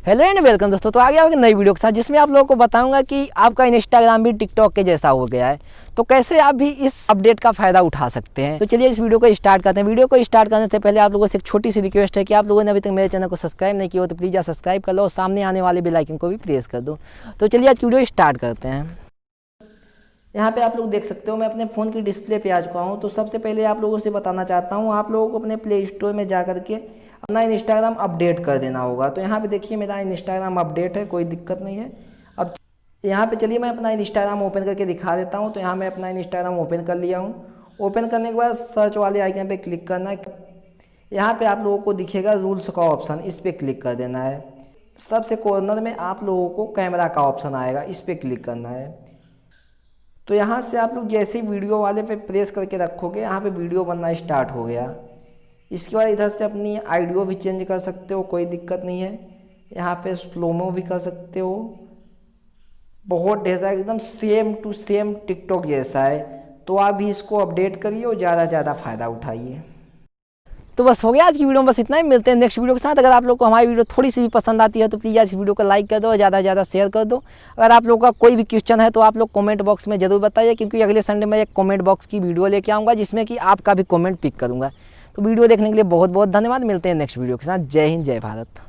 Hello and welcome दोस्तों। तो आ गया होगा नई वीडियो के साथ जिसमें आप लोगों को बताऊंगा कि आपका इंस्टाग्राम भी टिकटॉक के जैसा हो गया है, तो कैसे आप भी इस अपडेट का फ़ायदा उठा सकते हैं। तो चलिए इस वीडियो को स्टार्ट करते हैं। वीडियो को स्टार्ट करने से पहले आप लोगों से एक छोटी सी रिक्वेस्ट है कि आप लोगों ने अभी तक मेरे चैनल को सब्सक्राइब नहीं किया हो तो प्लीज़ आप सब्सक्राइब कर लो और सामने आने वाले बेल आइकन को भी प्रेस कर दो। तो चलिए आज वीडियो स्टार्ट करते हैं। यहाँ पे आप लोग देख सकते हो मैं अपने फ़ोन की डिस्प्ले पे आ चुका हूँ। तो सबसे पहले आप लोगों से बताना चाहता हूँ, आप लोगों को अपने प्ले स्टोर में जा करके अपना इंस्टाग्राम अपडेट कर देना होगा। तो यहाँ पे देखिए मेरा इंस्टाग्राम अपडेट है, कोई दिक्कत नहीं है। अब यहाँ पे चलिए मैं अपना इंस्टाग्राम ओपन करके दिखा देता हूँ। तो यहाँ मैं अपना इंस्टाग्राम ओपन कर लिया हूँ। ओपन करने के बाद सर्च वाले आइकन पे क्लिक करना है। यहाँ पे आप लोगों को दिखेगा रूल्स का ऑप्शन, इस पर क्लिक कर देना है। सबसे कॉर्नर में आप लोगों को कैमरा का ऑप्शन आएगा, इस पर क्लिक करना है। तो यहाँ से आप लोग जैसे ही वीडियो वाले पे प्रेस करके रखोगे, यहाँ पे वीडियो बनना स्टार्ट हो गया। इसके बाद इधर से अपनी ऑडियो भी चेंज कर सकते हो, कोई दिक्कत नहीं है। यहाँ पे स्लोमो भी कर सकते हो। बहुत ढेर सारा एकदम सेम टू सेम टिकटॉक जैसा है। तो आप भी इसको अपडेट करिए और ज़्यादा से ज़्यादा फ़ायदा उठाइए। तो बस हो गया आज की वीडियो में, बस इतना ही। मिलते हैं नेक्स्ट वीडियो के साथ। अगर आप लोग को हमारी वीडियो थोड़ी सी भी पसंद आती है तो प्लीज़ इस वीडियो को लाइक कर दो और ज़्यादा से ज़्यादा शेयर कर दो। अगर आप लोगों का कोई भी क्वेश्चन है तो आप लोग कमेंट बॉक्स में ज़रूर बताइए, क्योंकि अगले संडे में एक कमेंट बॉक्स की वीडियो लेके आऊँगा जिसमें कि आपका भी कमेंट पिक करूँगा। तो वीडियो देखने के लिए बहुत बहुत धन्यवाद। मिलते हैं नेक्स्ट वीडियो के साथ। जय हिंद, जय भारत।